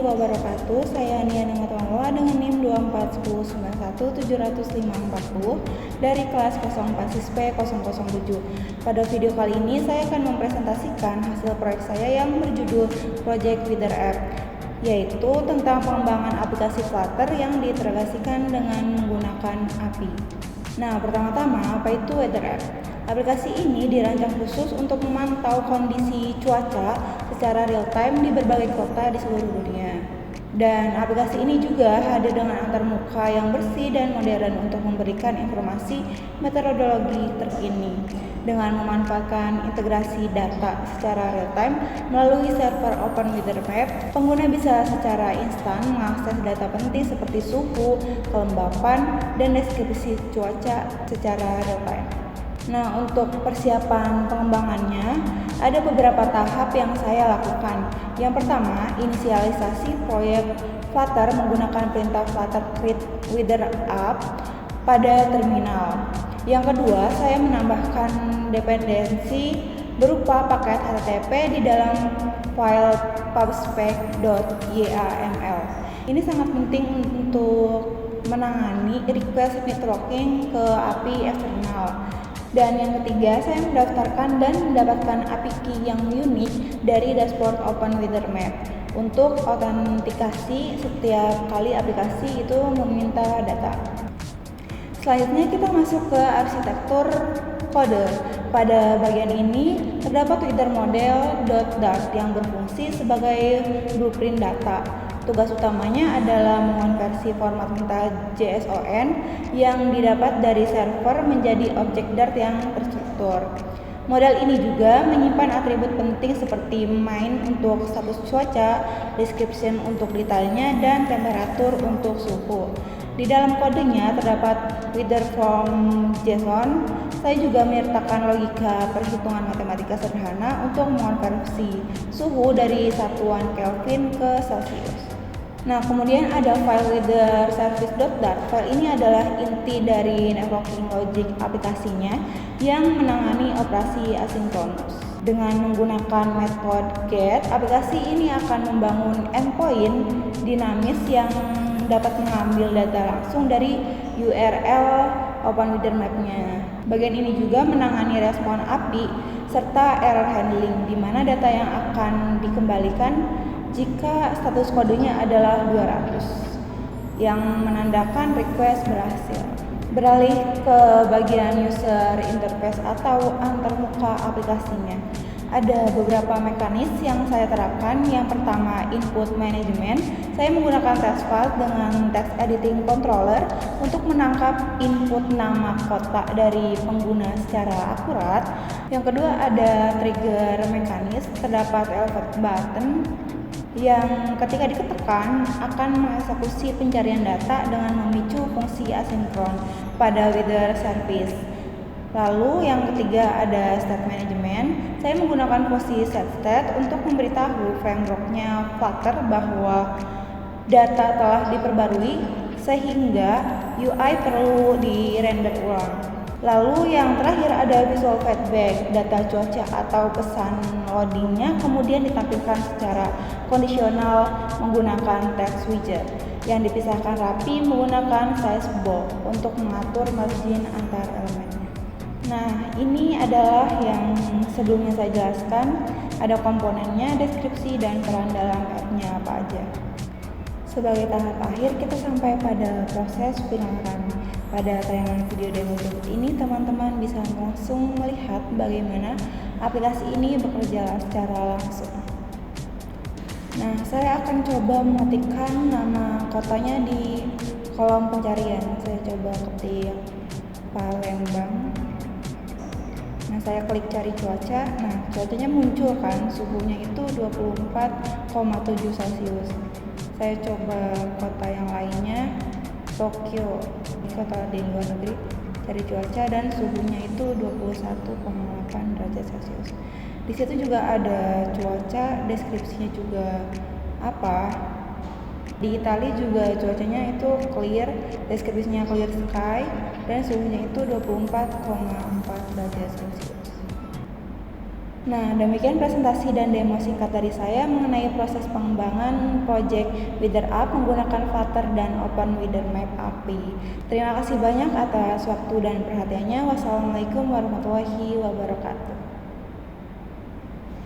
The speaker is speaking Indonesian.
wabarakatuh. Saya Nia Namatamala dengan NIM 24109170540 dari kelas 04 SISP 007. Pada video kali ini saya akan mempresentasikan hasil proyek saya yang berjudul Project Wither App, yaitu tentang pengembangan aplikasi Flutter yang diintegrasikan dengan menggunakan API. Nah, pertama-tama apa itu Weather App? Aplikasi ini dirancang khusus untuk memantau kondisi cuaca secara real time di berbagai kota di seluruh dunia. Dan aplikasi ini juga hadir dengan antarmuka yang bersih dan modern untuk memberikan informasi meteorologi terkini. Dengan memanfaatkan integrasi data secara real time melalui server Open Weather Map, pengguna bisa secara instan mengakses data penting seperti suhu, kelembapan, dan deskripsi cuaca secara real time. Nah, untuk persiapan pengembangannya, ada beberapa tahap yang saya lakukan. Yang pertama, inisialisasi proyek Flutter menggunakan perintah Flutter create Wither App pada terminal. Yang kedua, saya menambahkan dependensi berupa paket HTTP di dalam file pubspec.yaml. Ini sangat penting untuk menangani request networking ke API eksternal. Dan yang ketiga, saya mendaftarkan dan mendapatkan API key yang unik dari dashboard Open Weather Map untuk autentikasi setiap kali aplikasi itu meminta data. Selanjutnya kita masuk ke arsitektur kode. Pada bagian ini terdapat Wither model.dart yang berfungsi sebagai blueprint data. Tugas utamanya adalah mengonversi format mentah JSON yang didapat dari server menjadi objek Dart yang terstruktur. Model ini juga menyimpan atribut penting seperti main untuk status cuaca, description untuk detailnya, dan temperatur untuk suhu. Di dalam kodenya terdapat Wither from JSON. Saya juga menyertakan logika perhitungan matematika sederhana untuk mengonversi suhu dari satuan Kelvin ke Celsius. Nah, kemudian ada file wither service.dart. File ini adalah inti dari networking logic aplikasinya yang menangani operasi asinkronus. Dengan menggunakan metode get, aplikasi ini akan membangun endpoint dinamis yang dapat mengambil data langsung dari URL Open Weather Map-nya. Bagian ini juga menangani respon API serta error handling, di mana data yang akan dikembalikan jika status kodenya adalah 200 yang menandakan request berhasil. Beralih ke bagian user interface atau antarmuka aplikasinya. Ada beberapa mekanisme yang saya terapkan. Yang pertama, input management. Saya menggunakan text file dengan text editing controller untuk menangkap input nama kota dari pengguna secara akurat. Yang kedua, ada trigger mekanisme. Terdapat elevate button yang ketika ditekan akan mengeksekusi pencarian data dengan memicu fungsi asinkron pada weather service. Lalu yang ketiga ada state management. Saya menggunakan fungsi setState untuk memberitahu frameworknya Flutter bahwa data telah diperbarui sehingga UI perlu di-render ulang. Lalu yang terakhir ada visual feedback. Data cuaca atau pesan loadingnya kemudian ditampilkan secara kondisional menggunakan text widget yang dipisahkan rapi menggunakan size box untuk mengatur margin antar elemennya. Nah, ini adalah yang sebelumnya saya jelaskan. Ada komponennya, deskripsi, dan peran dalam app-nya apa aja. Sebagai tahap akhir, kita sampai pada proses final run. Pada tayangan video demo berikut ini, teman-teman bisa langsung melihat bagaimana aplikasi ini bekerja secara langsung. Nah, saya akan coba mengetikkan nama kotanya di kolom pencarian. Saya coba ketik Palembang. Nah, saya klik cari cuaca. Nah, cuacanya muncul kan, suhunya itu 24,7 Celcius. Saya coba kota yang lainnya, Tokyo, kota di luar negeri, cari cuaca dan suhunya itu 21,8 derajat Celcius. Di situ juga ada cuaca, deskripsinya juga apa. Di Italia juga cuacanya itu clear, deskripsinya clear sky dan suhunya itu 24,4 derajat Celcius. Nah, demikian presentasi dan demo singkat dari saya mengenai proses pengembangan project WitherApp menggunakan Flutter dan OpenWitherMap API. Terima kasih banyak atas waktu dan perhatiannya. Wassalamualaikum warahmatullahi wabarakatuh.